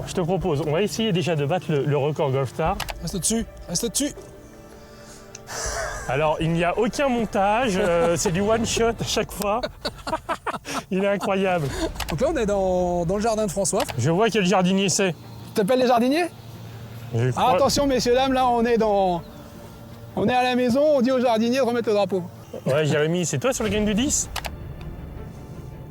Je te propose, on va essayer déjà de battre le record Golfstar. Reste dessus, reste dessus. Alors, il n'y a aucun montage, c'est du one shot à chaque fois. Il est incroyable. Donc là, on est dans le jardin de François. Je vois quel jardinier c'est. Tu t'appelles les jardiniers? Je Ah, crois- attention, messieurs, dames, là, on est à la maison, on dit aux jardiniers de remettre le drapeau. Ouais, Jérémy, c'est toi sur le game du 10?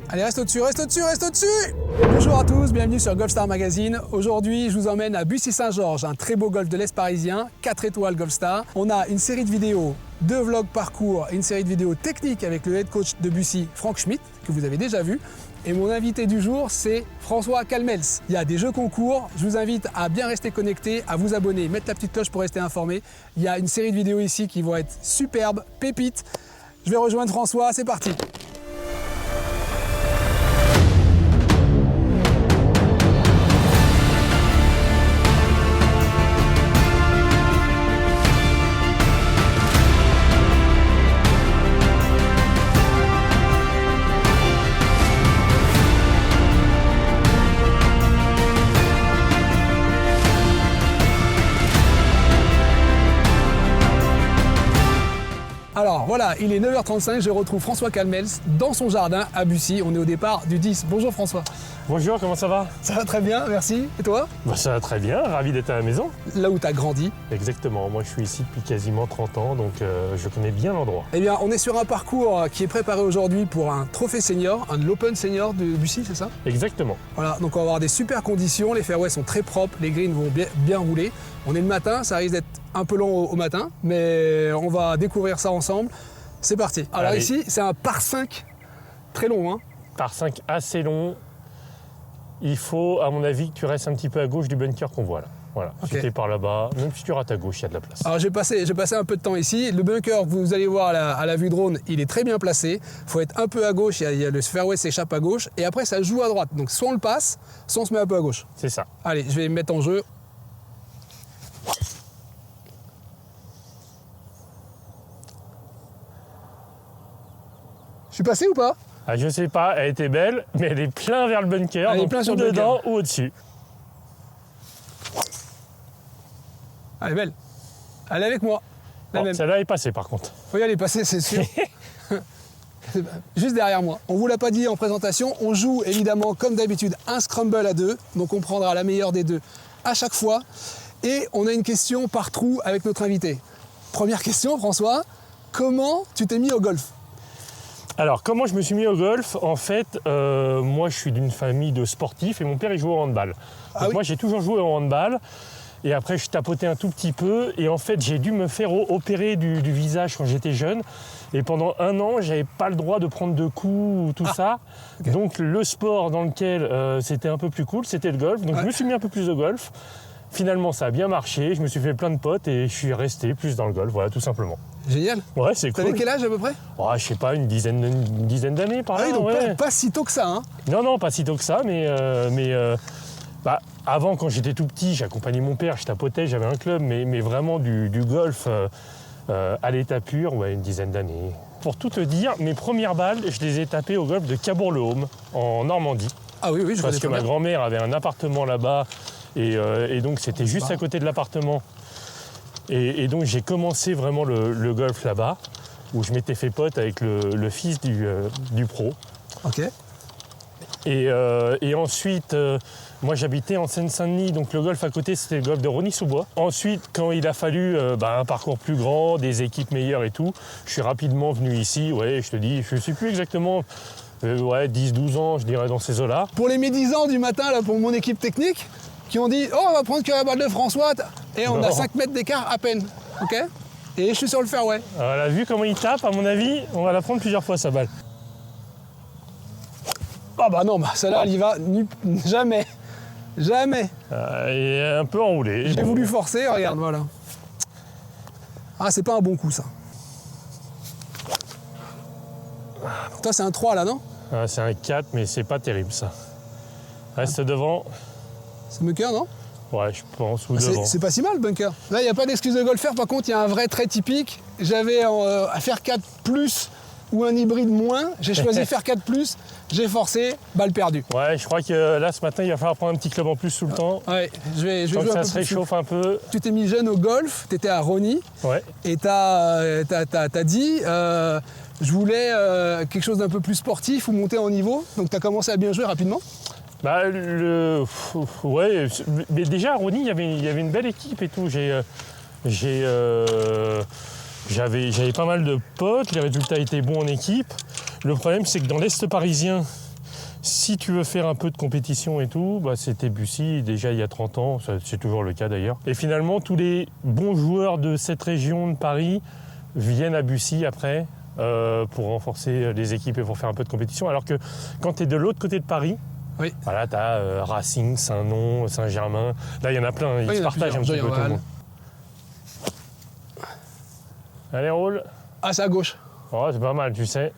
Allez, reste au-dessus, reste au-dessus, reste au-dessus! Bonjour à tous, bienvenue sur Golfstar Magazine. Aujourd'hui, je vous emmène à Bussy-Saint-Georges, un très beau golf de l'Est parisien, 4 étoiles Golfstar. On a une série de vidéos, 2 vlogs parcours et une série de vidéos techniques avec le head coach de Bussy, Franck Schmitt, que vous avez déjà vu. Et mon invité du jour, c'est François Calmels. Il y a des jeux concours, je vous invite à bien rester connecté, à vous abonner, mettre la petite cloche pour rester informé. Il y a une série de vidéos ici qui vont être superbes, pépites. Je vais rejoindre François, c'est parti. Alors voilà, il est 9h35, je retrouve François Calmels dans son jardin à Bussy. On est au départ du 10. Bonjour François. Bonjour, comment ça va? Ça va très bien, merci. Et toi? Bah, ça va très bien, ravi d'être à la maison. Là où tu as grandi. Exactement, moi je suis ici depuis quasiment 30 ans, donc je connais bien l'endroit. Eh bien, on est sur un parcours qui est préparé aujourd'hui pour un trophée senior, un Open Senior de Bussy, c'est ça? Exactement. Voilà, donc on va avoir des super conditions, les fairways sont très propres, les greens vont bien rouler. On est le matin, ça risque d'être un peu long au matin, mais on va découvrir ça ensemble. C'est parti. Alors Allez. ici, c'est un par 5 très long, hein. Par 5 assez long, il faut, à mon avis, que tu restes un petit peu à gauche du bunker qu'on voit là. Voilà, Ok. si t'es par là-bas, même si tu rates à gauche, il y a de la place. Alors j'ai passé un peu de temps ici. Le bunker, vous allez voir à la vue drone, il est très bien placé. Il faut être un peu à gauche, il y a le fairway s'échappe à gauche. Et après, ça joue à droite. Donc soit on le passe, soit on se met un peu à gauche. C'est ça. Allez, je vais me mettre en jeu. Je suis passé ou pas? Ah, je sais pas, elle était belle, mais elle est plein vers le bunker, Elle est donc plein sur ou le bunker. dedans ou au-dessus. Elle est belle. Elle est avec moi. La Bon, même. celle-là est passée par contre. Faut y aller passer, c'est sûr. Juste derrière moi. On vous l'a pas dit en présentation, on joue évidemment comme d'habitude un scramble à 2. Donc on prendra la meilleure des deux à chaque fois. Et on a une question par trou avec notre invité. Première question, François. Comment tu t'es mis au golf? Alors, comment je me suis mis au golf? En fait, moi je suis d'une famille de sportifs et mon père il jouait au handball. Donc Ah oui. moi j'ai toujours joué au handball. Et après, je tapotais un tout petit peu. Et en fait, j'ai dû me faire opérer du visage quand j'étais jeune. Et pendant 1 an, j'avais pas le droit de prendre de coups ou tout ça. ok. Donc, le sport dans lequel c'était un peu plus cool, c'était le golf. Donc, Ouais. je me suis mis un peu plus au golf. Finalement, ça a bien marché. Je me suis fait plein de potes et je suis resté plus dans le golf. Voilà, tout simplement. Génial. Ouais, c'est cool. T'avais quel âge à peu près? Oh, je sais pas, une dizaine d'années par Ah là. oui, donc ouais. pas si tôt que ça, hein. Non, pas si tôt que ça, mais avant, quand j'étais tout petit, j'accompagnais mon père, je tapotais, j'avais un club, mais vraiment du golf à l'état pur, ouais, une dizaine d'années. Pour tout te dire, mes premières balles, je les ai tapées au golf de Cabourg-le-Haume, en Normandie, Ah oui, je parce connais que pas ma bien. grand-mère avait un appartement là-bas, et donc c'était juste Bah. à côté de l'appartement. Et donc j'ai commencé vraiment le golf là-bas, où je m'étais fait pote avec le fils du pro. Ok. Et ensuite, moi j'habitais en Seine-Saint-Denis, donc le golf à côté c'était le golf de Rosny-sous-Bois. Ensuite, quand il a fallu un parcours plus grand, des équipes meilleures et tout, je suis rapidement venu ici, ouais, je te dis, je ne sais plus exactement, 10-12 ans, je dirais, dans ces eaux-là. Pour les médisants du matin, là, pour mon équipe technique, qui ont dit « Oh, on va prendre que la balle de François !» Et on a Non. 5 mètres d'écart à peine. Ok. Et je suis sur le fairway. Voilà, vu comment il tape, à mon avis, on va la prendre plusieurs fois sa balle. Ah bah non, bah celle-là, elle y va jamais. Jamais. Il est un peu enroulé. J'ai voulu forcer, regarde, voilà. Ah, c'est pas un bon coup, ça. Toi, c'est un 3, là, non? Ah, c'est un 4, mais c'est pas terrible ça. Reste devant, C'est bunker, non? ouais, je pense, ou Ah, devant. c'est pas si mal, le bunker. Là, il n'y a pas d'excuse de golfeur. Par contre, il y a un vrai trait typique. J'avais à faire 4 plus ou un hybride moins. J'ai choisi faire 4+, j'ai forcé, balle perdue. Ouais, je crois que là, ce matin, il va falloir prendre un petit club en plus sous le temps. Ouais, je vais Tant jouer que un ça peu se plus réchauffe un peu. Tu t'es mis jeune au golf, tu étais à Rony, Ouais. et t'as dit, je voulais quelque chose d'un peu plus sportif ou monter en niveau. Donc tu as commencé à bien jouer rapidement. Bah, ouais, mais déjà à Rony, il y avait une belle équipe et tout. J'avais pas mal de potes, les résultats étaient bons en équipe. Le problème, c'est que dans l'Est parisien, si tu veux faire un peu de compétition et tout, bah, c'était Bussy déjà il y a 30 ans, c'est toujours le cas d'ailleurs. Et finalement, tous les bons joueurs de cette région de Paris viennent à Bussy après pour renforcer les équipes et pour faire un peu de compétition. Alors que quand tu es de l'autre côté de Paris, Oui. voilà, tu as Racing, Saint-Nom, Saint-Germain. Là, il y en a plein, ils Oui, il y se en a partagent un petit peu plusieurs. tout le monde. Allez, roule. Ah, c'est à gauche. Oh, c'est pas mal, tu sais.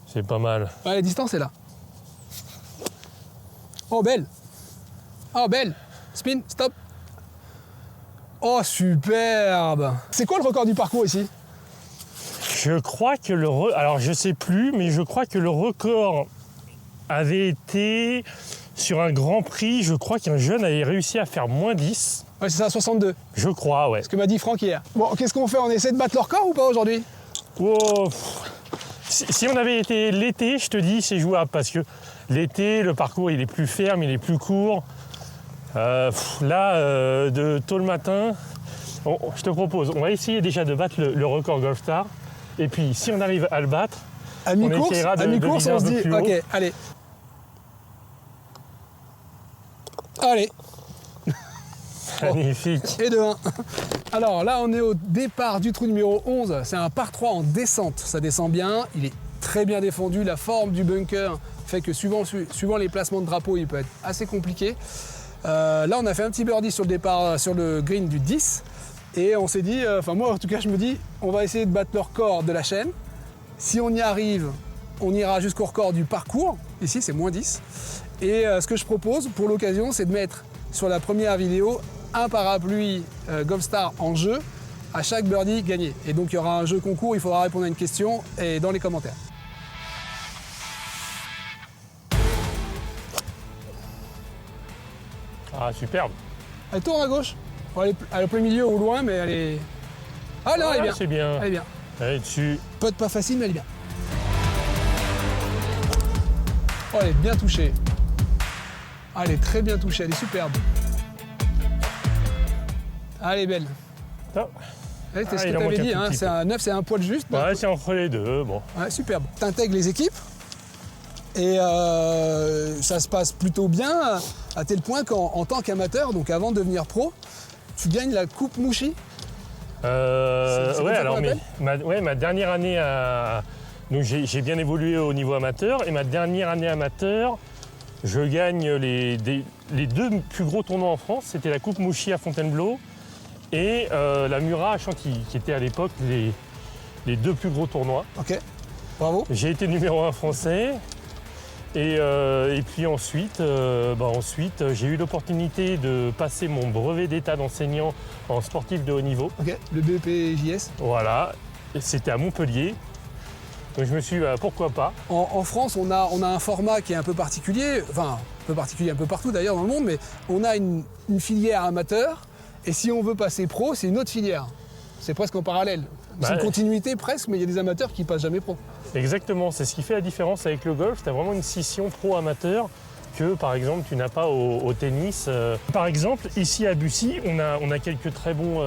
C'est pas mal. Ouais, la distance est là. Oh, belle. Oh, belle. Spin, stop. Oh, superbe. C'est quoi le record du parcours ici? Je crois que alors je sais plus, mais je crois que le record avait été sur un Grand Prix. Je crois qu'un jeune avait réussi à faire moins 10. Ouais, c'est ça, 62. Je crois, ouais. Ce que m'a dit Franck hier. Bon, qu'est-ce qu'on fait? On essaie de battre le record ou pas aujourd'hui? Oh, si on avait été l'été, je te dis, c'est jouable parce que l'été, le parcours, il est plus ferme, il est plus court. De tôt le matin, je te propose, on va essayer déjà de battre le record Golfstar. Et puis, si on arrive à le battre, À mi-course, essaiera de viser on un se peu dit, plus haut. ok, allez. Allez, Magnifique. et de 1. Alors là, on est au départ du trou numéro 11. C'est un par 3 en descente. Ça descend bien, il est très bien défendu. La forme du bunker fait que suivant les placements de drapeau, il peut être assez compliqué. Là, on a fait un petit birdie sur le départ, sur le green du 10. Et on s'est dit, moi en tout cas, je me dis, on va essayer de battre le record de la chaîne. Si on y arrive, on ira jusqu'au record du parcours. Ici, c'est moins 10. Et ce que je propose pour l'occasion, c'est de mettre sur la première vidéo un parapluie Golfstar en jeu à chaque birdie gagné. Et donc, il y aura un jeu concours, il faudra répondre à une question et dans les commentaires. Ah, superbe. Elle tourne à gauche. Bon, elle est au plein milieu ou loin, mais elle est... Ah non, elle est bien. C'est bien. Elle est bien. Allez, dessus. Putt pas facile, mais elle est bien. Oh, elle est bien touchée. Ah, elle est très bien touchée, elle est superbe. Ah, elle est belle. Top. Ouais, c'est ce il que en tu avais manque un dit, tout hein, petit c'est peu. un 9, c'est un poil juste. Ouais, c'est entre les deux, bon. Ouais, superbe. Tu intègres les équipes et ça se passe plutôt bien à tel point qu'en tant qu'amateur, donc avant de devenir pro, tu gagnes la Coupe Mouchi. C'est comme Ouais, ça alors qu'on ma dernière année donc j'ai bien évolué au niveau amateur et ma dernière année amateur, je gagne les deux plus gros tournois en France. C'était la Coupe Mouchi à Fontainebleau et la Murat à Chantilly, qui étaient à l'époque les deux plus gros tournois. Ok, bravo. J'ai été numéro 1 français. Et puis ensuite, j'ai eu l'opportunité de passer mon brevet d'état d'enseignant en sportif de haut niveau. Ok, le BEPJS. Voilà, et c'était à Montpellier. Donc je me suis dit, pourquoi pas. En France, on a un format qui est un peu particulier, enfin, un peu particulier un peu partout d'ailleurs dans le monde, mais on a une filière amateur, et si on veut passer pro, c'est une autre filière. C'est presque en parallèle. C'est une continuité presque, mais il y a des amateurs qui passent jamais pro. Exactement, c'est ce qui fait la différence avec le golf. Tu as vraiment une scission pro-amateur que, par exemple, tu n'as pas au tennis. Par exemple, ici à Bussy, on a quelques très bons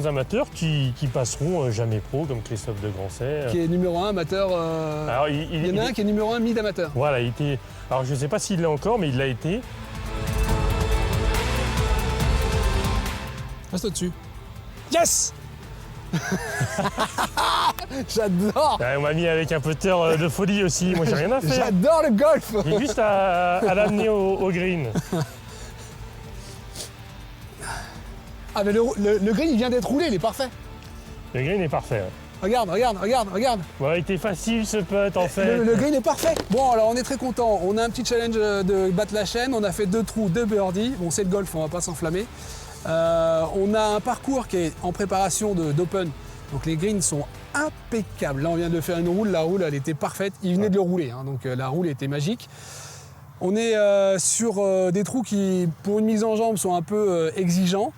amateurs qui passeront jamais pro, comme Christophe de Grancey. Qui est numéro 1 amateur. Alors, il y en a un qui est numéro 1 mid-amateur. Voilà, il était. Alors, je ne sais pas s'il l'est encore, mais il l'a été. Reste au-dessus. Yes. J'adore. On m'a mis avec un putter de folie aussi. Moi, j'ai rien à faire. J'adore le golf. J'ai juste à l'amener au green. Ah, mais le green, il vient d'être roulé, il est parfait. Le green est parfait. Regarde. Bon, il était facile ce putt en fait. Le green est parfait. Bon, alors on est très content. On a un petit challenge de battre la chaîne. On a fait 2 trous, 2 birdies. Bon, c'est le golf, on va pas s'enflammer. On a un parcours qui est en préparation d'Open Donc les greens sont impeccables. Là, on vient de faire une roule. La roule, elle était parfaite. Il venait de le rouler, hein, donc la roule était magique. On est sur des trous qui, pour une mise en jambe, sont un peu exigeants.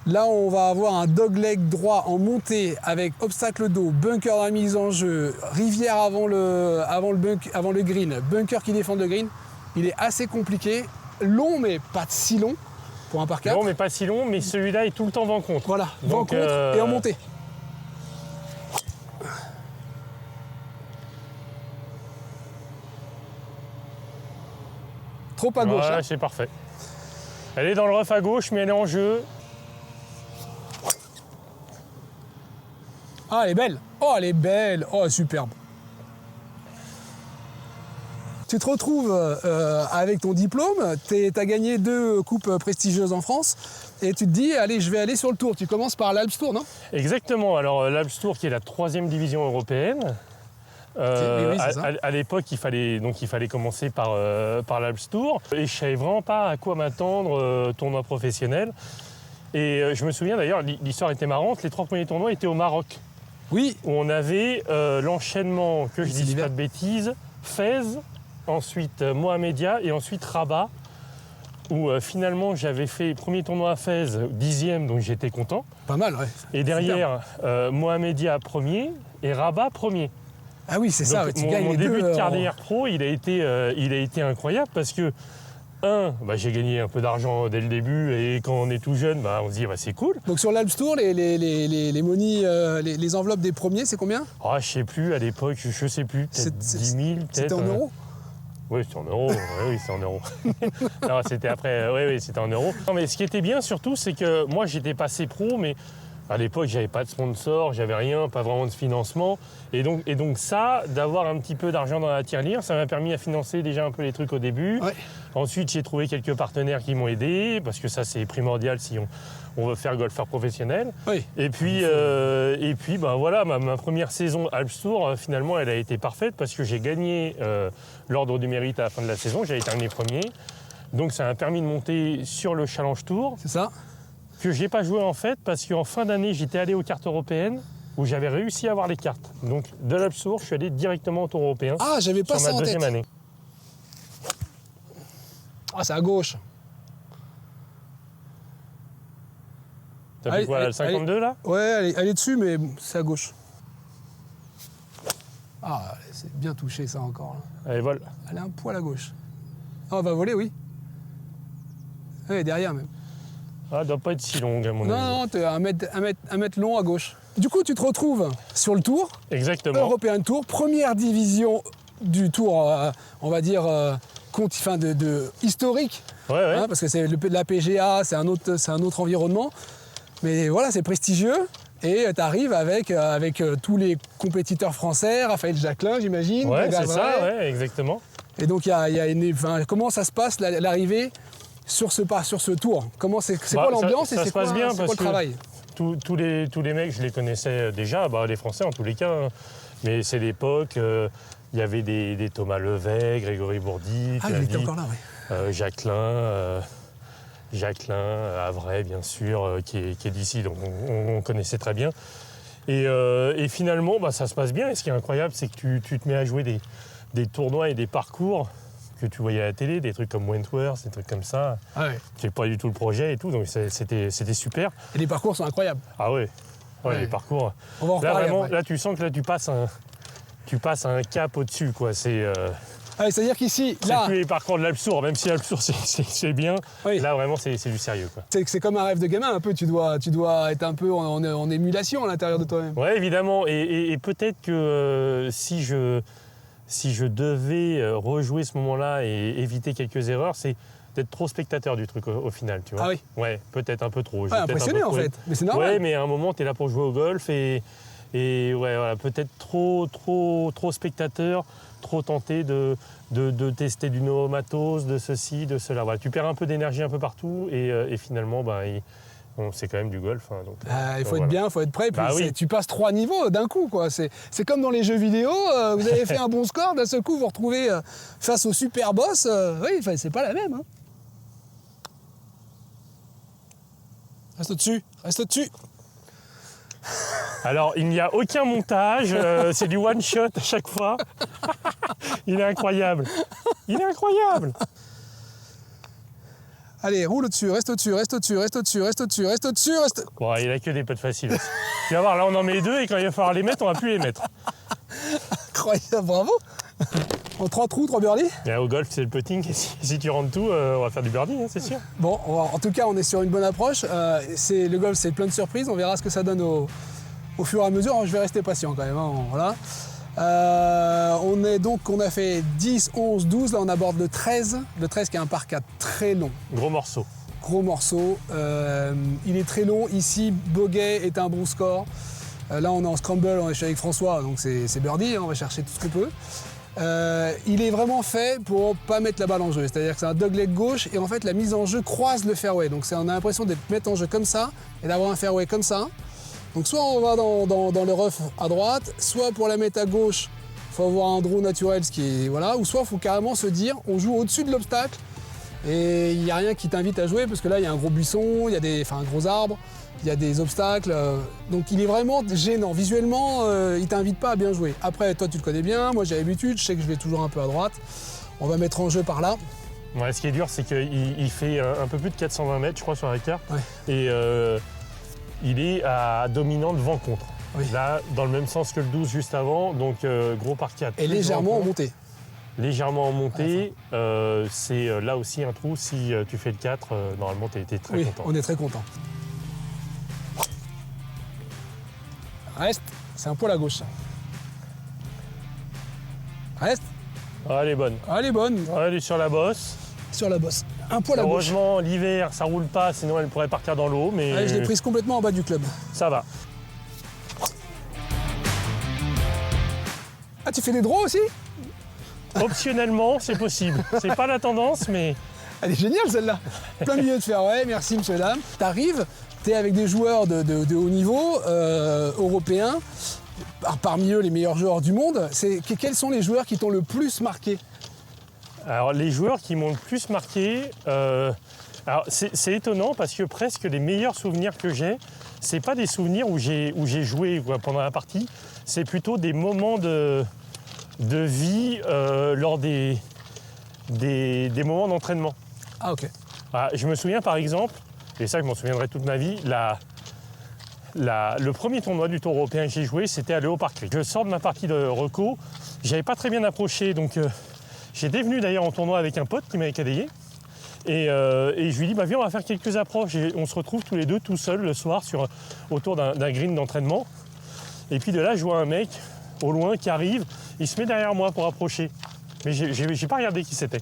Là, on va avoir un dogleg droit en montée avec obstacle d'eau, bunker dans la mise en jeu, rivière avant le green, bunker qui défend le green. Il est assez compliqué, long mais pas si long pour un par 4. Non, mais pas si long, mais celui-là est tout le temps vent contre. Voilà, vent Donc, contre et en montée. Trop à gauche. Voilà, Hein. c'est parfait. Elle est dans le rough à gauche, mais elle est en jeu. Ah, elle est belle. Oh, elle est belle. Oh, superbe. Tu te retrouves avec ton diplôme, tu as gagné 2 coupes prestigieuses en France et tu te dis, allez, je vais aller sur le tour. Tu commences par l'Alps Tour, non? Exactement. Alors, l'Alps Tour, qui est la 3e division européenne. Oui, c'est ça. À l'époque, il fallait commencer par l'Alps Tour. Et je savais vraiment pas à quoi m'attendre, tournoi professionnel. Et je me souviens d'ailleurs, l'histoire était marrante, les 3 premiers tournois étaient au Maroc. Oui. Où on avait l'enchaînement, que je C'est dise l'hiver. pas de bêtises, Fès, ensuite Mohamedia et ensuite Rabat. Où finalement j'avais fait premier tournoi à Fès, 10e, donc j'étais content. Pas mal, ouais. Et derrière, Mohamedia premier et Rabat premier. Ah oui, c'est ça. Donc, Ouais, tu mon gagnes les début deux, de carrière pro, il a été incroyable parce que, j'ai gagné un peu d'argent dès le début et quand on est tout jeune, on se dit c'est cool. Donc sur l'Alps Tour, les monies, les enveloppes des premiers, c'est combien? Ah, je sais plus, à l'époque, je sais plus, peut-être 10 000, peut-être. C'était en euros? Oui, c'était en euros. Oui, c'était en euros. Non, c'était après. Oui, c'était en euros. Non, mais ce qui était bien surtout, c'est que moi, j'étais passé pro, mais à l'époque, j'avais pas de sponsor, j'avais rien, pas vraiment de financement. Et donc ça, d'avoir un petit peu d'argent dans la tirelire, ça m'a permis à financer déjà un peu les trucs au début. Ouais. Ensuite, j'ai trouvé quelques partenaires qui m'ont aidé, parce que ça, c'est primordial si on veut faire golfeur professionnel. Oui. Et puis voilà, ma première saison Alps Tour, finalement, elle a été parfaite parce que j'ai gagné l'ordre du mérite à la fin de la saison. J'avais terminé premier. Donc ça m'a permis de monter sur le Challenge Tour, C'est ça? que je n'ai pas joué en fait, parce qu'en fin d'année, j'étais allé aux cartes européennes, où j'avais réussi à avoir les cartes. Donc de l'Alps Tour, je suis allé directement au Tour européen Ah, j'avais pas sur ça ma en tête. 2e année. Ah, c'est à gauche. T'as Allez, vu quoi, allez, le 52 là? Ouais, elle est dessus, mais c'est à gauche. Ah, c'est bien touché ça encore. Là. Allez, vol. Elle est un poil à gauche. Ah, elle va voler, oui. Oui, derrière même. Ah, elle doit pas être si longue à mon avis. Non, t'es un mètre long à gauche. Du coup, tu te retrouves sur le tour, Exactement. European Tour, première division du tour, on va dire, historique, Ouais. hein, parce que c'est la PGA, c'est un autre environnement. Mais voilà, c'est prestigieux. Et tu arrives avec tous les compétiteurs français, Raphaël Jacquelin, j'imagine. Ouais, c'est Gavret. ça, ouais, exactement. Et donc, comment ça se passe, l'arrivée sur ce tour? C'est quoi l'ambiance ça et c'est se passe quoi, bien c'est quoi parce le travail? Tous les mecs, je les connaissais déjà, les Français en tous les cas. Hein. Mais c'est l'époque, il y avait des Thomas Levet, Grégory Bourdi, Ah, il était encore là, oui. Jacquelin, Avray, bien sûr, qui est d'ici, donc on connaissait très bien. Et finalement, ça se passe bien. Et ce qui est incroyable, c'est que tu te mets à jouer des tournois et des parcours que tu voyais à la télé, des trucs comme Wentworth, des trucs comme ça. Ah ouais. C'est pas du tout le projet et tout, donc c'était super. Et les parcours sont incroyables. Ah ouais, Ouais. les parcours. On va en Là, reparler vraiment, après. là, tu sens que là, tu passes un cap au-dessus, quoi. C'est C'est-à-dire qu'ici, là, plus les parcours de l'Alps Tour, même si l'Alps Tour, c'est bien. Oui. Là, vraiment, c'est du sérieux, quoi. c'est comme un rêve de gamin, un peu. Tu dois être un peu en émulation à l'intérieur de toi-même. Ouais, évidemment. Et peut-être que si je devais rejouer ce moment-là et éviter quelques erreurs, c'est d'être trop spectateur du truc au final, tu vois. Ah oui. Ouais, peut-être un peu trop. J'ai Ouais, peut-être impressionné un peu en trop- fait. Mais c'est normal. Ouais, mais à un moment, tu es là pour jouer au golf et ouais, voilà, peut-être trop spectateur, trop tenté de tester du nouveau matos, de ceci, de cela. Voilà, tu perds un peu d'énergie un peu partout et finalement, c'est quand même du golf. Hein, donc, Il faut voilà. être bien, il faut être prêt. Puis Oui. tu passes 3 niveaux d'un coup, quoi. C'est comme dans les jeux vidéo. Vous avez fait un bon score, d'un seul coup, vous vous retrouvez face au super boss. Oui, c'est pas la même. Hein. Reste au-dessus, reste au-dessus. Alors, il n'y a aucun montage, c'est du one shot à chaque fois. Il est incroyable. Il est incroyable. Allez, roule au-dessus, reste au-dessus, reste au-dessus, reste au-dessus, reste au-dessus, reste au-dessus, reste... Bon, il a que des potes faciles aussi. Tu vas voir, là on en met deux et quand il va falloir les mettre, on va plus les mettre. Incroyable, bravo. En 3 trous, 3 birdies. Et au golf, c'est le putting. Et si tu rentres tout, on va faire du birdie, hein, c'est sûr. Bon, en tout cas, on est sur une bonne approche. Le golf, c'est plein de surprises. On verra ce que ça donne au fur et à mesure. Je vais rester patient quand même. Hein, voilà. On a fait 10, 11, 12. Là, on aborde le 13. Le 13 qui est un par 4 très long. Gros morceau. Gros morceau. Il est très long. Ici, bogey est un bon score. Là, on est en scramble. On est avec François. Donc, c'est birdie. Hein, on va chercher tout ce qu'on peut. Il est vraiment fait pour pas mettre la balle en jeu, c'est-à-dire que c'est un dogleg gauche et en fait la mise en jeu croise le fairway, donc on a l'impression d'être mettre en jeu comme ça et d'avoir un fairway comme ça. Donc soit on va dans le rough à droite, soit pour la mettre à gauche, il faut avoir un draw naturel, ce qui est voilà, ou soit il faut carrément se dire on joue au-dessus de l'obstacle et il n'y a rien qui t'invite à jouer parce que là il y a un gros buisson, il y a un gros arbre. Il y a des obstacles, donc il est vraiment gênant. Visuellement, il t'invite pas à bien jouer. Après, toi tu le connais bien, moi j'ai l'habitude, je sais que je vais toujours un peu à droite. On va mettre en jeu par là. Ouais, ce qui est dur, c'est qu'il fait un peu plus de 420 mètres, je crois, sur la carte. Ouais. Et il est à dominante vent-contre. Oui. Là, dans le même sens que le 12 juste avant, donc gros par 4. Et légèrement en montée. Légèrement en montée, c'est là aussi un trou. Si tu fais le 4, normalement tu es très content. On est très content. Reste, c'est un poil à gauche ça. Reste. Ah, elle est bonne. Ah, elle est bonne. Ah, elle est sur la bosse. Sur la bosse. Un poil à gauche. Heureusement, l'hiver, ça roule pas, sinon elle pourrait partir dans l'eau. Mais allez, je l'ai prise complètement en bas du club. Ça va. Ah, tu fais des draws aussi? Optionnellement, c'est possible. C'est pas la tendance, mais... Elle est géniale celle-là. Plein milieu de fairway, merci monsieur dame. T'arrives, t'es avec des joueurs de haut niveau, européens, parmi eux les meilleurs joueurs du monde. Quels sont les joueurs qui t'ont le plus marqué? Alors les joueurs qui m'ont le plus marqué, c'est étonnant parce que presque les meilleurs souvenirs que j'ai, c'est pas des souvenirs où j'ai joué pendant la partie, c'est plutôt des moments de vie lors des moments d'entraînement. Ah ok. Je me souviens par exemple, et ça je m'en souviendrai toute ma vie, le premier tournoi du Tour européen que j'ai joué, c'était à Léopard Creek. Je sors de ma partie de reco, j'avais pas très bien approché, donc j'étais venu d'ailleurs en tournoi avec un pote qui m'avait cadayé. Et je lui dis, viens, on va faire quelques approches. Et on se retrouve tous les deux tout seuls le soir autour d'un green d'entraînement. Et puis de là, je vois un mec au loin qui arrive, il se met derrière moi pour approcher. Mais j'ai pas regardé qui c'était.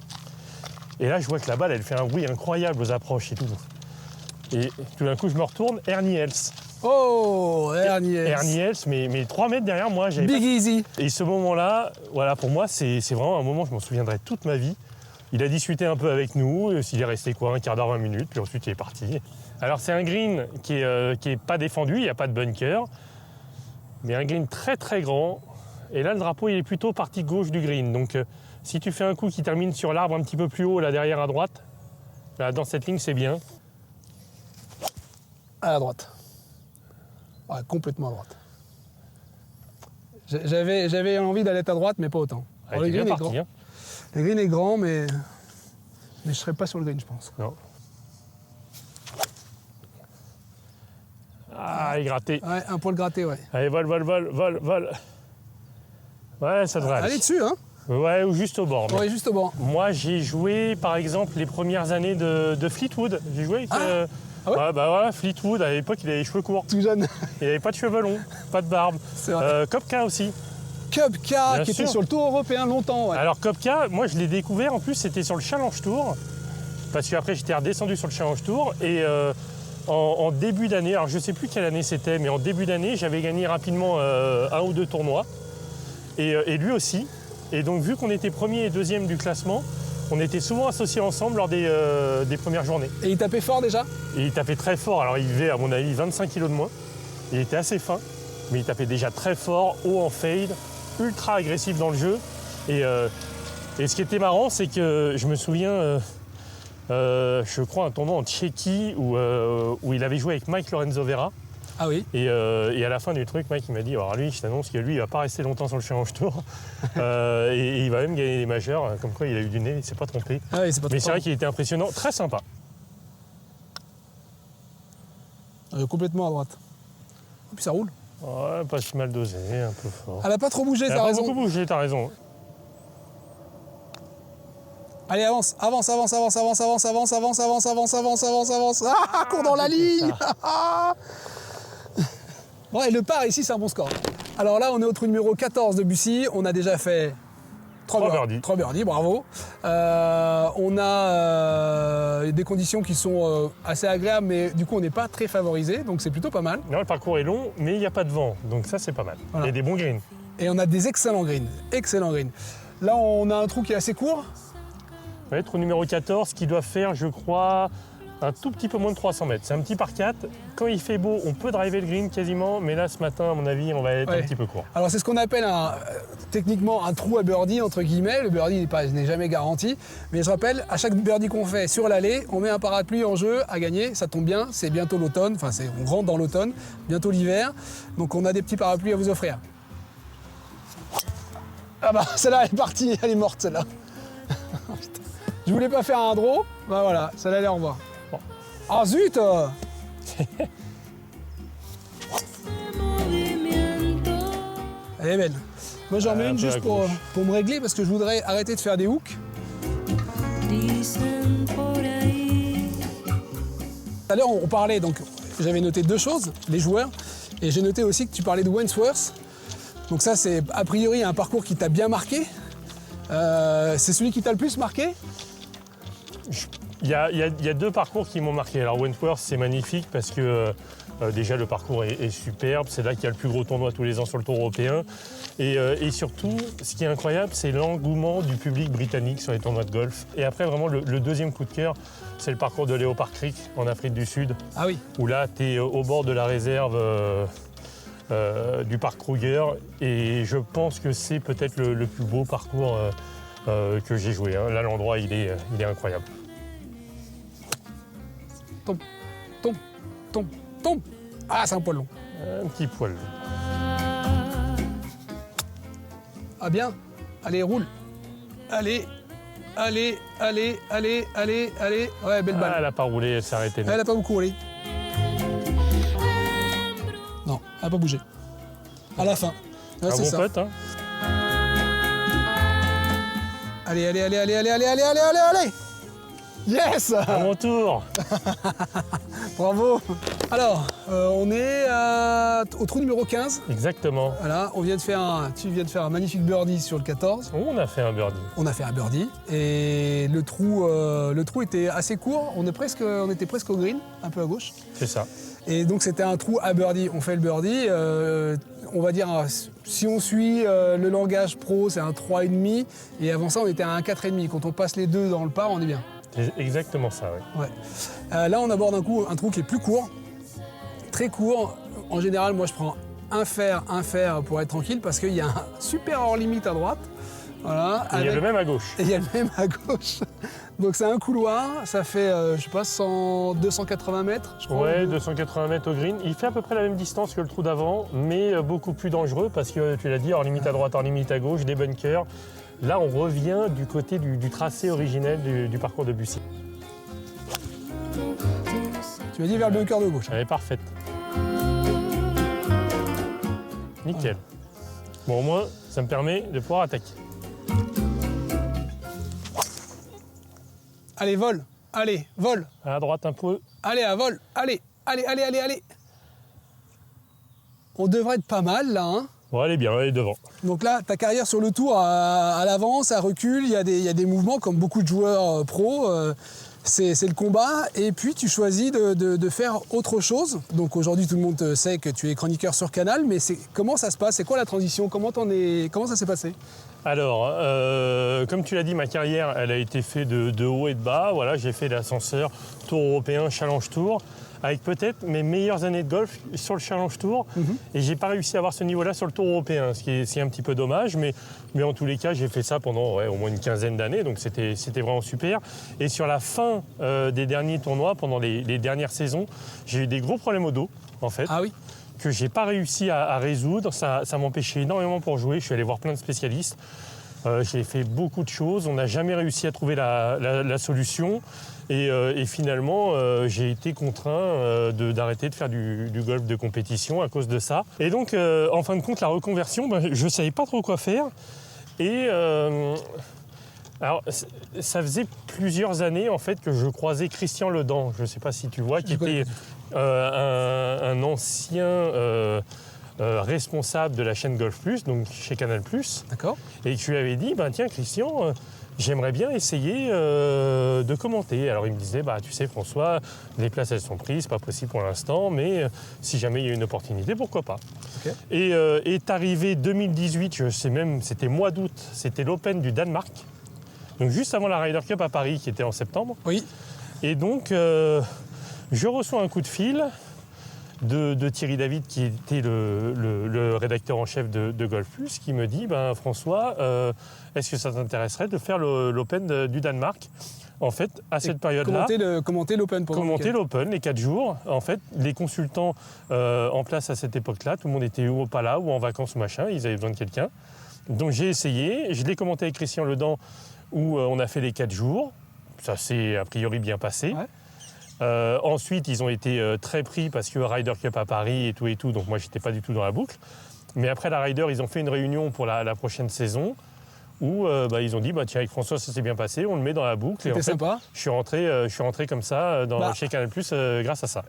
Et là, je vois que la balle, elle fait un bruit incroyable aux approches et tout. Et tout d'un coup, je me retourne, Ernie Els. Oh, Ernie Els. Ernie Els, mais 3 mètres derrière moi. Big Easy. Et ce moment-là, voilà, pour moi, c'est vraiment un moment, je m'en souviendrai toute ma vie. Il a discuté un peu avec nous, il est resté un quart d'heure, 20 minutes, puis ensuite il est parti. Alors c'est un green qui est pas défendu, il n'y a pas de bunker, mais un green très très grand. Et là le drapeau il est plutôt partie gauche du green, donc si tu fais un coup qui termine sur l'arbre un petit peu plus haut, là derrière à droite, là dans cette ligne c'est bien. À la droite. Ouais, complètement à droite. J'avais envie d'aller à droite, mais pas autant. Le green est grand. Le green est grand, mais je ne serai pas sur le green, je pense. Non. Ah, il est gratté. Ouais, un poil gratté, ouais. Allez, vol. Ouais, ça devrait aller. Allez dessus, hein? Ouais, ou juste au bord. Ouais, juste au bord. Moi, j'ai joué, par exemple, les premières années de Fleetwood. J'ai joué avec... Ah ouais? Ouais, voilà, Fleetwood, à l'époque, il avait les cheveux courts. Tout jeune. Il n'avait pas de cheveux longs, pas de barbe. C'est vrai. Kopka aussi. Kopka, qui était sur le Tour européen longtemps. Ouais. Alors Kopka, moi je l'ai découvert, en plus c'était sur le Challenge Tour, parce qu'après j'étais redescendu sur le Challenge Tour, et en début d'année, alors je sais plus quelle année c'était, mais en début d'année j'avais gagné rapidement 1 ou 2 tournois, et lui aussi. Et donc vu qu'on était premier et deuxième du classement, on était souvent associés ensemble lors des premières journées. Et il tapait fort déjà? Et il tapait très fort, alors il devait à mon avis 25 kg de moins, il était assez fin, mais il tapait déjà très fort, haut en fade, ultra agressif dans le jeu. Et ce qui était marrant, c'est que je me souviens, je crois, un tournoi en Tchéquie où il avait joué avec Mike Lorenzo Vera. Ah oui. Et à la fin du truc, Mike il m'a dit, alors lui, je t'annonce que lui, il va pas rester longtemps sur le Challenge Tour. Et il va même gagner les majeurs, comme quoi il a eu du nez, il s'est pas trompé. Ah oui, c'est pas Mais trop c'est vrai qu'il était impressionnant, très sympa. complètement à droite. Et puis ça roule. Ouais, pas si mal dosé, un peu fort. Elle a pas trop bougé, Elle a t'as pas raison. beaucoup bougé, t'as raison. Allez, avance, avance, avance, avance, avance, avance, avance, avance, avance, avance, avance, avance, avance. Ah, cours dans la ligne. Bon, et le par ici, c'est un bon score. Alors là, on est au trou numéro 14 de Bussy. On a déjà fait 3 birdies. 3 birdies, bravo. On a des conditions qui sont assez agréables, mais du coup, on n'est pas très favorisé, donc c'est plutôt pas mal. Non, le parcours est long, mais il n'y a pas de vent, donc ça, c'est pas mal. Voilà. Il y a des bons greens. Et on a des excellents greens, excellents greens. Là, on a un trou qui est assez court. Ouais, trou numéro 14 qui doit faire, je crois, un tout petit peu moins de 300 mètres. C'est un petit par 4. Quand il fait beau, on peut driver le green quasiment, mais là, ce matin, à mon avis, on va être un petit peu court. Alors, c'est ce qu'on appelle techniquement un trou à birdie, entre guillemets. Le birdie n'est jamais garanti. Mais je rappelle, à chaque birdie qu'on fait sur l'allée, on met un parapluie en jeu à gagner. Ça tombe bien, c'est bientôt l'automne. Enfin, on rentre dans l'automne, bientôt l'hiver. Donc, on a des petits parapluies à vous offrir. Ah bah, celle-là, elle est partie, elle est morte, celle-là. Je voulais pas faire un draw, bah voilà, celle-là, elle est en bas. Bon. Ah zut. Elle est belle. Moi, j'en mets une juste pour me régler parce que je voudrais arrêter de faire des hooks. Tout à l'heure, on parlait, donc j'avais noté 2 choses, les joueurs, et j'ai noté aussi que tu parlais de Wentworth. Donc ça, c'est a priori un parcours qui t'a bien marqué. C'est celui qui t'a le plus marqué? Il y a 2 parcours qui m'ont marqué. Alors Wentworth, c'est magnifique parce que déjà le parcours est superbe. C'est là qu'il y a le plus gros tournoi tous les ans sur le Tour européen. Et surtout, ce qui est incroyable, c'est l'engouement du public britannique sur les tournois de golf. Et après, vraiment, le deuxième coup de cœur, c'est le parcours de Leopard Creek en Afrique du Sud. Ah oui. Où là, tu es au bord de la réserve du parc Kruger. Et je pense que c'est peut-être le plus beau parcours que j'ai joué. Hein. Là, l'endroit, il est incroyable. Tombe, tombe, tombe, tombe. Ah, c'est un poil long. Un petit poil. Ah bien. Allez, roule. Allez, allez, allez, allez, allez, allez. Ouais, belle balle. Elle n'a pas roulé, elle s'est arrêtée. Elle n'a pas beaucoup roulé. Non, elle n'a pas bougé. À la fin. Ouais, un c'est bon ça. pote, hein. Allez, allez, allez, allez, allez, allez, allez, allez, allez, allez. Yes. À mon tour. Bravo. Alors, on est au trou numéro 15. Exactement. Voilà, tu viens de faire un magnifique birdie sur le 14. On a fait un birdie. On a fait un birdie et le trou était assez court. On était presque au green, un peu à gauche. C'est ça. Et donc c'était un trou à birdie. On fait le birdie. On va dire, si on suit le langage pro, c'est un 3,5. Et avant ça, on était à un 4,5. Quand on passe les deux dans le par, on est bien. C'est exactement ça, oui. Ouais. Là, on aborde un trou qui est plus court, très court. En général, moi, je prends un fer pour être tranquille parce qu'il y a un super hors limite à droite. Voilà, Il y a le même à gauche. Et il y a le même à gauche. Donc c'est un couloir, ça fait, je sais pas, 280 mètres, je crois. Ouais, 280 mètres au green. Il fait à peu près la même distance que le trou d'avant, mais beaucoup plus dangereux parce que, tu l'as dit, hors limite à droite, hors limite à gauche, des bunkers. Là, on revient du côté du tracé originel du parcours de Bussy. Tu m'as dit vers le bunker de gauche. Elle est parfaite. Nickel. Bon, au moins, ça me permet de pouvoir attaquer. Allez, vole. Allez, vole. À droite un peu. Allez, à vol. Allez, allez, allez, allez, allez. On devrait être pas mal, là, hein. Bon, elle est bien, elle est devant. Donc là, ta carrière sur le tour, à l'avance, à recul, il y a des mouvements comme beaucoup de joueurs pros. C'est le combat. Et puis, tu choisis de faire autre chose. Donc aujourd'hui, tout le monde sait que tu es chroniqueur sur Canal. Mais comment ça se passe? C'est quoi la transition? Comment ça s'est passé? Alors, comme tu l'as dit, ma carrière, elle a été faite de haut et de bas. Voilà, j'ai fait l'ascenseur Tour européen, Challenge Tour, avec peut-être mes meilleures années de golf sur le Challenge Tour. Et j'ai pas réussi à avoir ce niveau-là sur le Tour européen, ce qui est un petit peu dommage. Mais en tous les cas, j'ai fait ça pendant au moins une quinzaine d'années, donc c'était vraiment super. Et sur la fin des derniers tournois, pendant les dernières saisons, j'ai eu des gros problèmes au dos, en fait. Ah oui. Que j'ai pas réussi à résoudre. Ça m'empêchait énormément pour jouer. Je suis allé voir plein de spécialistes. J'ai fait beaucoup de choses. On n'a jamais réussi à trouver la solution. Et finalement, j'ai été contraint d'arrêter de faire du golf de compétition à cause de ça. Et donc, en fin de compte, la reconversion, je ne savais pas trop quoi faire. Et alors, ça faisait plusieurs années en fait que je croisais Christian Ledan. Je ne sais pas si tu vois, qui était un ancien responsable de la chaîne Golf Plus, donc chez Canal Plus. D'accord. Et je lui avais dit, tiens Christian, j'aimerais bien essayer de commenter. Alors il me disait, tu sais François, les places elles sont prises, pas possible pour l'instant, mais si jamais il y a une opportunité, pourquoi pas. Okay. Et est arrivé 2018, je sais même, c'était mois d'août, c'était l'Open du Danemark. Donc juste avant la Ryder Cup à Paris, qui était en septembre. Oui. Et donc, je reçois un coup de fil de Thierry David, qui était le rédacteur en chef de Golf Plus, qui me dit, François, est-ce que ça t'intéresserait de faire l'Open du Danemark ? En fait, à cette période-là, commenter l'Open pour commenter l'Open, les 4 jours. En fait, les consultants en place à cette époque-là, tout le monde était ou pas là, ou en vacances ou machin, ils avaient besoin de quelqu'un. Donc j'ai essayé, je l'ai commenté avec Christian Ledan, où on a fait les 4 jours. Ça s'est a priori bien passé. Ouais. Ensuite, ils ont été très pris parce que Ryder Cup à Paris et tout. Donc moi, je n'étais pas du tout dans la boucle. Mais après la Ryder, ils ont fait une réunion pour la prochaine saison où ils ont dit, tiens, avec François, ça s'est bien passé, on le met dans la boucle. C'était sympa. Je suis rentré comme ça chez Canal+, grâce à ça.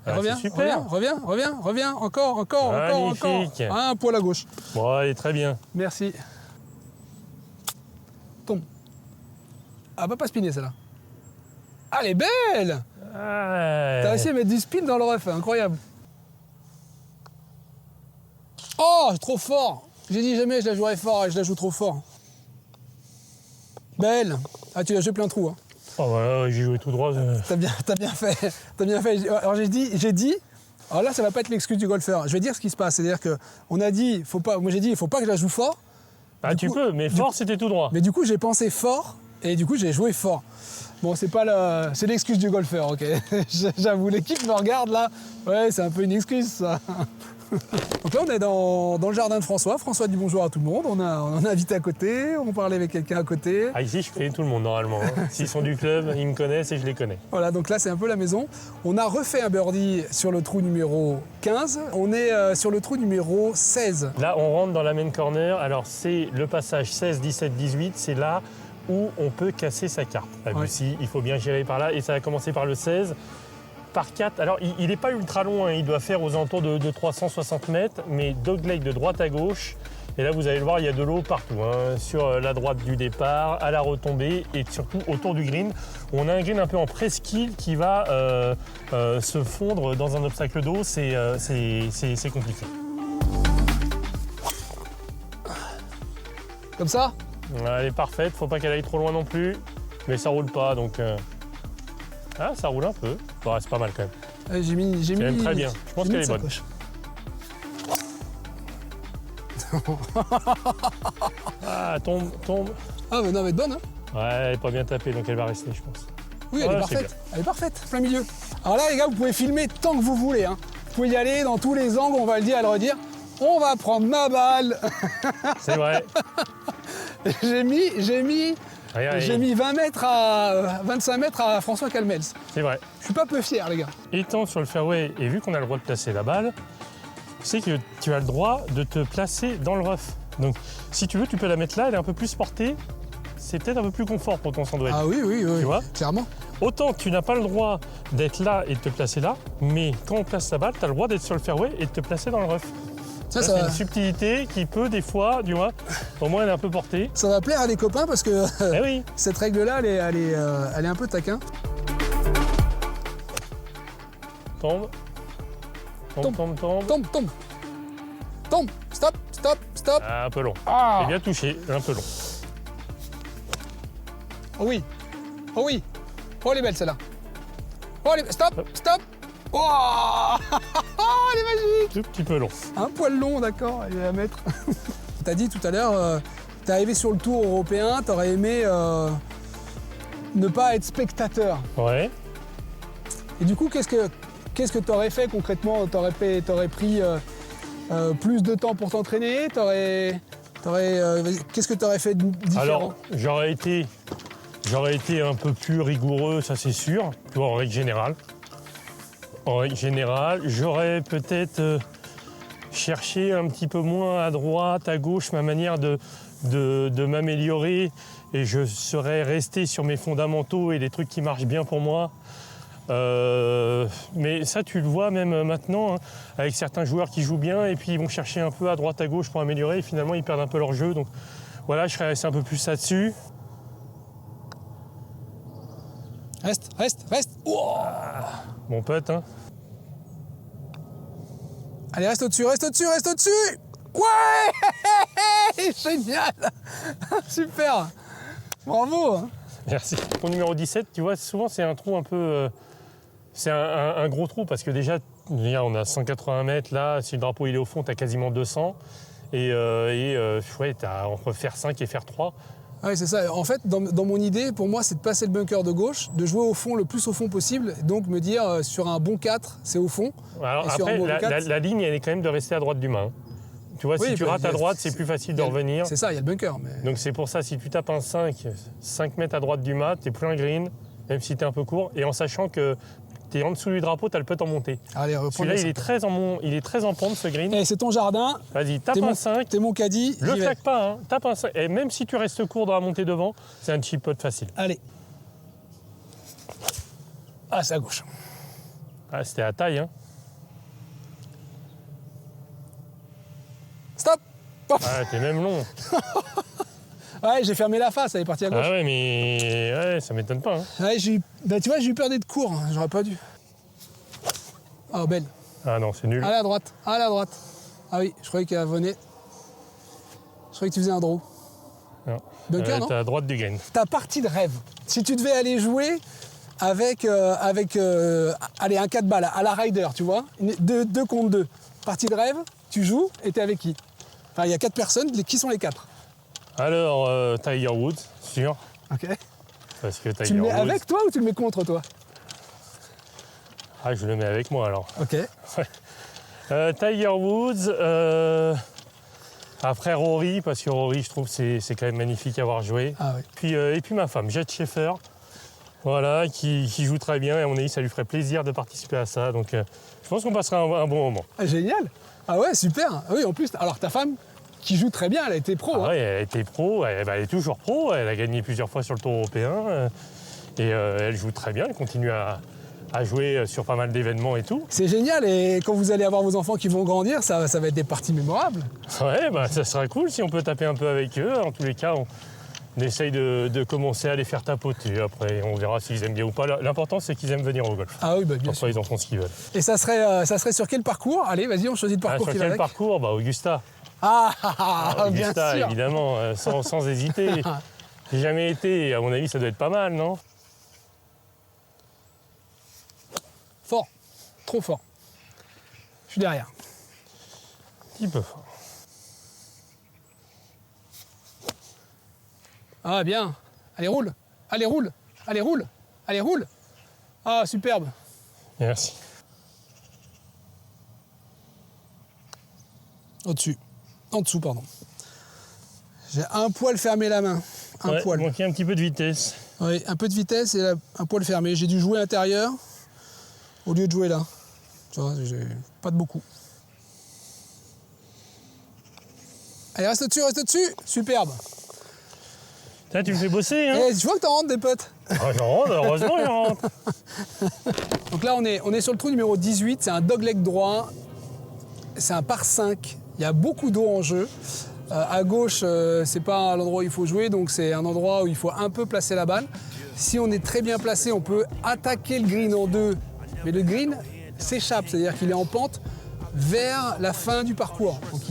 Reviens, super. reviens, encore. Magnifique. Un poil à gauche. Bon, allez, très bien. Merci. Tombe. Ah, pas spinner celle-là. Ah, elle est belle. T'as réussi à mettre du spin dans le rough, incroyable. Oh, trop fort. J'ai dit jamais je la jouerais fort et je la joue trop fort. Belle. Ah, tu l'as joué plein de trous. Hein. Oh voilà, j'ai joué tout droit. T'as bien fait. Alors j'ai dit. Alors là, ça va pas être l'excuse du golfeur. Je vais dire ce qui se passe. C'est-à-dire que on a dit, moi j'ai dit, il faut pas que je la joue fort. Peux, mais fort c'était tout droit. Mais du coup, j'ai pensé fort et du coup, j'ai joué fort. Bon, c'est l'excuse du golfeur, ok. J'avoue, l'équipe me regarde là. Ouais, c'est un peu une excuse ça. Donc là, on est dans le jardin de François. François dit bonjour à tout le monde. On a invité à côté, on parlait avec quelqu'un à côté. Ici, je connais tout le monde normalement. S'ils sont du club, ils me connaissent et je les connais. Voilà, donc là, c'est un peu la maison. On a refait un birdie sur le trou numéro 15. On est sur le trou numéro 16. Là, on rentre dans la main corner. Alors, c'est le passage 16, 17, 18. C'est là où on peut casser sa carte. À Bussy, il faut bien gérer par là. Et ça va commencer par le 16. Par 4, alors il n'est pas ultra long, il doit faire aux alentours de 360 mètres, mais dogleg de droite à gauche. Et là, vous allez le voir, il y a de l'eau partout, sur la droite du départ, à la retombée et surtout autour du green. On a un green un peu en presqu'île qui va se fondre dans un obstacle d'eau, c'est compliqué. Comme ça ? Elle est parfaite, faut pas qu'elle aille trop loin non plus, mais ça roule pas, donc... Ah, ça roule un peu. Bon, c'est pas mal quand même. J'ai mis. C'est même très bien. Je pense qu'elle est bonne. Ah, tombe. Ah, mais non, mais bonne, hein. Ouais, elle est pas bien tapée, donc elle va rester, je pense. Oui, elle est parfaite. Elle est parfaite, plein milieu. Alors là, les gars, vous pouvez filmer tant que vous voulez. Hein. Vous pouvez y aller dans tous les angles, on va le dire et le redire. On va prendre ma balle. C'est vrai. Je suis pas peu fier, les gars. Étant sur le fairway, et vu qu'on a le droit de placer la balle, c'est que tu as le droit de te placer dans le rough. Donc, si tu veux, tu peux la mettre là, elle est un peu plus portée. C'est peut-être un peu plus confort pour ton sandwich. Ah oui, tu vois, clairement. Autant tu n'as pas le droit d'être là et de te placer là, mais quand on place la balle, tu as le droit d'être sur le fairway et de te placer dans le rough. Ça c'est une subtilité qui peut des fois, tu vois, au moins elle est un peu portée. Ça va plaire à des copains parce que oui. Cette règle-là, elle est un peu taquin. Tombe. tombe. Stop, stop, stop. Un peu long. Ah. J'ai bien touché, un peu long. Oh oui. Oh oui. Oh, elle est belle celle-là. Oh, elle est... Stop, stop. Oh, elle est magique. Tout petit peu long. Un poil long, d'accord, il est à mettre. T'as dit tout à l'heure, t'es arrivé sur le tour européen, t'aurais aimé ne pas être spectateur. Ouais. Et du coup, qu'est-ce que t'aurais fait concrètement? T'aurais pris plus de temps pour t'entraîner? Qu'est-ce que t'aurais fait de différent? Alors, j'aurais été un peu plus rigoureux, ça c'est sûr, tu vois, en règle générale. En règle générale, j'aurais peut-être cherché un petit peu moins à droite, à gauche, ma manière de m'améliorer, et je serais resté sur mes fondamentaux et les trucs qui marchent bien pour moi. Mais ça, tu le vois même maintenant, hein, avec certains joueurs qui jouent bien et puis ils vont chercher un peu à droite, à gauche pour améliorer, et finalement ils perdent un peu leur jeu. Donc voilà, je serais resté un peu plus là-dessus. Reste, reste, reste. Oh, Mon pote, hein. allez, reste au-dessus, reste au-dessus, reste au-dessus. Ouais. Génial. Super. Bravo. Merci. Ton numéro 17, tu vois, souvent c'est un trou un peu... c'est un gros trou parce que déjà, on a 180 mètres là, si le drapeau il est au fond, tu as quasiment 200. Ouais, t'as entre faire 5 et faire 3. Ah oui, c'est ça. En fait, dans mon idée, pour moi, c'est de passer le bunker de gauche, de jouer au fond le plus au fond possible, et donc me dire sur un bon 4, c'est au fond. Alors et sur après, un mauvais 4, la ligne, elle est quand même de rester à droite du main. Tu vois, oui, si tu rates à droite, c'est plus facile de revenir. C'est ça, il y a le bunker. Mais... Donc c'est pour ça, si tu tapes un 5 mètres à droite du mat, tu es plein green, même si tu es un peu court, et en sachant que tu es en dessous du drapeau, tu as le putt en montée. Allez, reprends. Celui-là, il est très en pente, ce green. Et c'est ton jardin. Vas-y, tape un 5. T'es mon caddie. Le j'y vais. claque pas, hein. Tape un 5. Et même si tu restes court dans la montée devant, c'est un chip putt facile. Allez. Ah, c'est à gauche. Ah, c'était à taille, hein. Stop. Ah, t'es même long. Ouais, j'ai fermé la face, elle est partie à gauche. Ah ouais, mais ouais, ça m'étonne pas, hein. Ouais, tu vois, j'ai eu peur d'être court, hein. J'aurais pas dû. Oh, belle. Ah non, c'est nul. Allez à droite, allez à droite. Ah oui, je croyais qu'elle venait. Je croyais que tu faisais un draw. Non. Bunker, non? T'es à droite du green. Ta partie de rêve, si tu devais aller jouer avec allez, un 4 balles à la Ryder, tu vois, 2 contre 2. Partie de rêve, tu joues et t'es avec qui? Enfin, il y a 4 personnes, qui sont les 4? Alors, Tiger Woods, sûr. Ok. Parce que Tiger Tu le mets Woods... avec toi ou tu le mets contre toi? Ah, je le mets avec moi, alors. Ok. Tiger Woods... Après Rory, parce que Rory, je trouve que c'est quand même magnifique à avoir joué. Ah oui. Puis, et puis ma femme, Jade Schaeffer, voilà, qui joue très bien. Et à mon avis, ça lui ferait plaisir de participer à ça. Donc, je pense qu'on passera un bon moment. Ah, génial. Ah ouais, super. Ah oui, en plus, alors ta femme qui joue très bien, elle a été pro. Ah hein. ouais, elle a été pro, elle est toujours pro. Elle a gagné plusieurs fois sur le Tour européen. Et elle joue très bien, elle continue à jouer sur pas mal d'événements et tout. C'est génial, et quand vous allez avoir vos enfants qui vont grandir, ça va être des parties mémorables. Ouais, bah, ça sera cool si on peut taper un peu avec eux. En tous les cas, on essaye de commencer à les faire tapoter. Après, on verra s'ils aiment bien ou pas. L'important, c'est qu'ils aiment venir au golf. Ah oui, bah, bien Après, sûr. ils en font ce qu'ils veulent. Et ça serait sur quel parcours? Allez, vas-y, on choisit le parcours Sur qui va quel avec. parcours? Bah, Augusta. Bien Augusta, sûr. évidemment, sans hésiter. J'ai jamais été, et à mon avis, ça doit être pas mal, non? Fort, trop fort. Je suis derrière. Un petit peu fort. Ah bien. Allez, roule. Allez, roule. Allez, roule. Allez, roule. Ah, superbe. Merci. Au-dessus. En dessous, pardon. J'ai un poil fermé la main. Un poil. Il manquait un petit peu de vitesse. Oui, un peu de vitesse et un poil fermé. J'ai dû jouer intérieur au lieu de jouer là. Tu vois, j'ai pas de beaucoup. Allez, reste au-dessus, reste au-dessus. Superbe. Là, tu me fais bosser, hein? Eh, je vois que t'en rentres des potes. Ah, j'en rentre, heureusement, j'en rentre. Donc là, on est sur le trou numéro 18. C'est un dogleg droit. C'est un par 5. Il y a beaucoup d'eau en jeu. À gauche, c'est pas l'endroit où il faut jouer, donc c'est un endroit où il faut un peu placer la balle. Si on est très bien placé, on peut attaquer le green en deux, mais le green s'échappe, c'est-à-dire qu'il est en pente vers la fin du parcours. Donc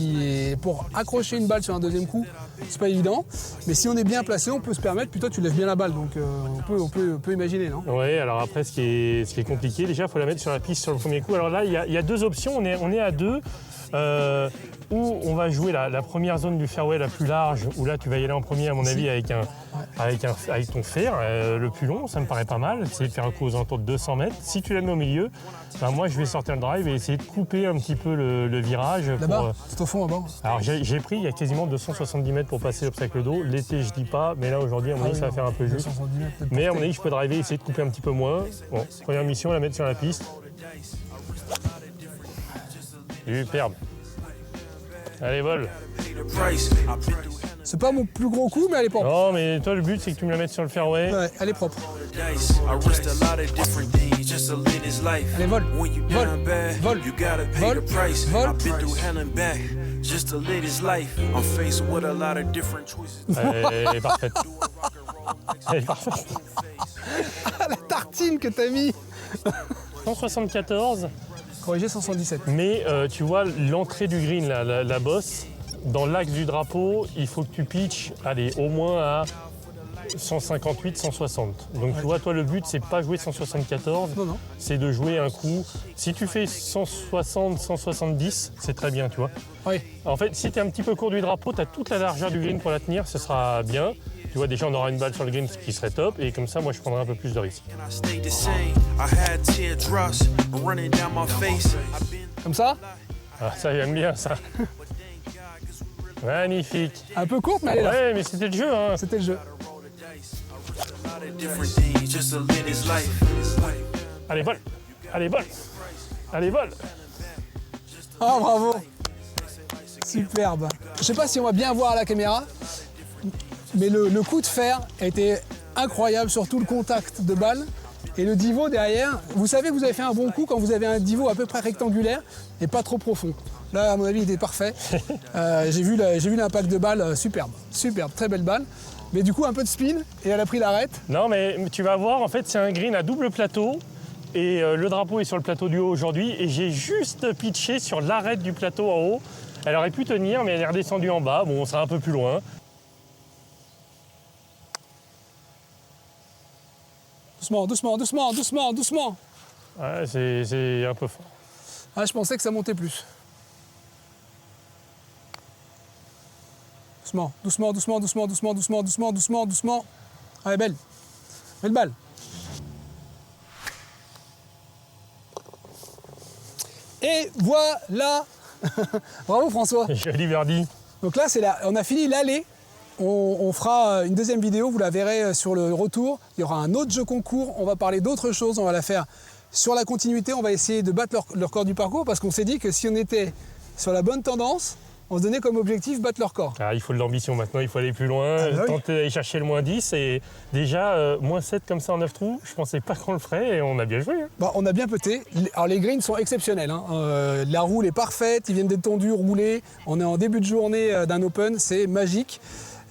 pour accrocher une balle sur un deuxième coup, c'est pas évident. Mais si on est bien placé, on peut se permettre, puis toi tu lèves bien la balle, donc on peut imaginer, non? Ouais, alors après ce qui est compliqué, déjà il faut la mettre sur la piste sur le premier coup. Alors là, il y a deux options, on est à deux. Où on va jouer la première zone du fairway la plus large, où là tu vas y aller en premier à mon avis avec ton fer le plus long, ça me paraît pas mal, essayer de faire un coup aux alentours de 200 mètres. Si tu la mets au milieu, ben moi je vais sortir le drive et essayer de couper un petit peu le virage. Là-bas, c'est au fond, là-bas. Alors j'ai pris, il y a quasiment 270 mètres pour passer l'obstacle d'eau. L'été je dis pas, mais là aujourd'hui à mon avis ça va faire un peu juste. Mais à mon avis je peux driver, essayer de couper un petit peu moins. Bon, première mission, la mettre sur la piste. Superbe. Allez, vol. C'est pas mon plus gros coup, mais elle est propre. Non, mais toi, le but, c'est que tu me la mettes sur le fairway. Ouais, elle est propre. Allez, vol. Vol. Vol. Vol. Vol. Elle est parfaite. Elle est parfaite. La tartine que t'as mis. 174. Corrigé 177. Mais tu vois, l'entrée du green, la bosse, dans l'axe du drapeau, il faut que tu pitches, allez, au moins à 158, 160. Donc tu vois, toi, le but, c'est pas jouer 174, Non. c'est de jouer un coup. Si tu fais 160, 170, c'est très bien, tu vois. Oui. En fait, si tu es un petit peu court du drapeau, tu as toute la largeur du green pour la tenir, ce sera bien. Tu vois, déjà, on aura une balle sur le green, ce qui serait top. Et comme ça, moi, je prendrai un peu plus de risques. Comme ça? Ah, ça, j'aime bien, ça. Magnifique. Un peu courte, mais elle est là. Ouais, mais c'était le jeu, hein. C'était le jeu. Allez, vol. Allez, vol. Allez, vol. Ah, bravo. Superbe. Je sais pas si on va bien voir à la caméra, mais le coup de fer a été incroyable, surtout le contact de balle et le divot derrière. Vous savez que vous avez fait un bon coup quand vous avez un divot à peu près rectangulaire et pas trop profond. Là, à mon avis, il était parfait. J'ai vu l'impact de balle, superbe, très belle balle. Mais du coup, un peu de spin et elle a pris l'arête. Non, mais tu vas voir, en fait, c'est un green à double plateau. Et le drapeau est sur le plateau du haut aujourd'hui. Et j'ai juste pitché sur l'arête du plateau en haut. Elle aurait pu tenir, mais elle est redescendue en bas. Bon, c'est un peu plus loin. Doucement, doucement, doucement, doucement, doucement. Ouais, c'est un peu fort. Ah, je pensais que ça montait plus. Doucement, doucement, doucement, doucement, doucement, doucement, doucement, doucement, doucement. Allez, belle. Belle balle. Et voilà. Bravo François. Joli birdie. Donc là, on a fini l'aller. On fera une deuxième vidéo, vous la verrez sur le retour. Il y aura un autre jeu concours, on va parler d'autres choses, on va la faire sur la continuité, on va essayer de battre leur record du parcours parce qu'on s'est dit que si on était sur la bonne tendance, on se donnait comme objectif battre leur record. Ah, il faut de l'ambition maintenant, il faut aller plus loin, oui. tenter d'aller chercher le moins 10 et déjà moins 7 comme ça en 9 trous, je pensais pas qu'on le ferait et on a bien joué. Hein. Bon, on a bien pété. Alors les greens sont exceptionnels. Hein. La roule est parfaite, ils viennent d'être tendus, roulés. On est en début de journée d'un open, c'est magique.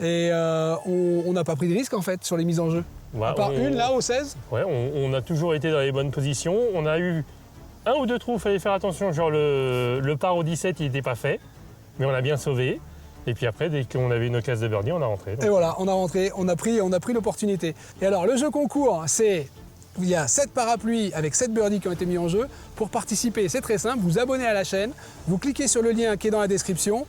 Et on n'a pas pris de risques en fait sur les mises en jeu. Ouais, à part une là au 16. Ouais, on a toujours été dans les bonnes positions. On a eu un ou deux trous, il fallait faire attention, genre le par au 17 il n'était pas fait, mais on a bien sauvé. Et puis après, dès qu'on avait une occasion de birdie, on a rentré. Donc. Et voilà, on a rentré, on a pris l'opportunité. Et alors le jeu concours, c'est il y a 7 parapluies avec 7 birdies qui ont été mis en jeu. Pour participer, c'est très simple, vous abonnez à la chaîne, vous cliquez sur le lien qui est dans la description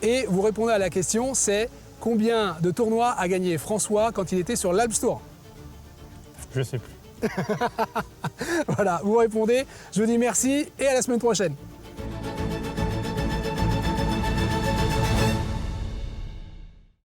et vous répondez à la question, c'est combien de tournois a gagné François quand il était sur l'Alps Tour? Je sais plus. Voilà, vous répondez, je vous dis merci et à la semaine prochaine.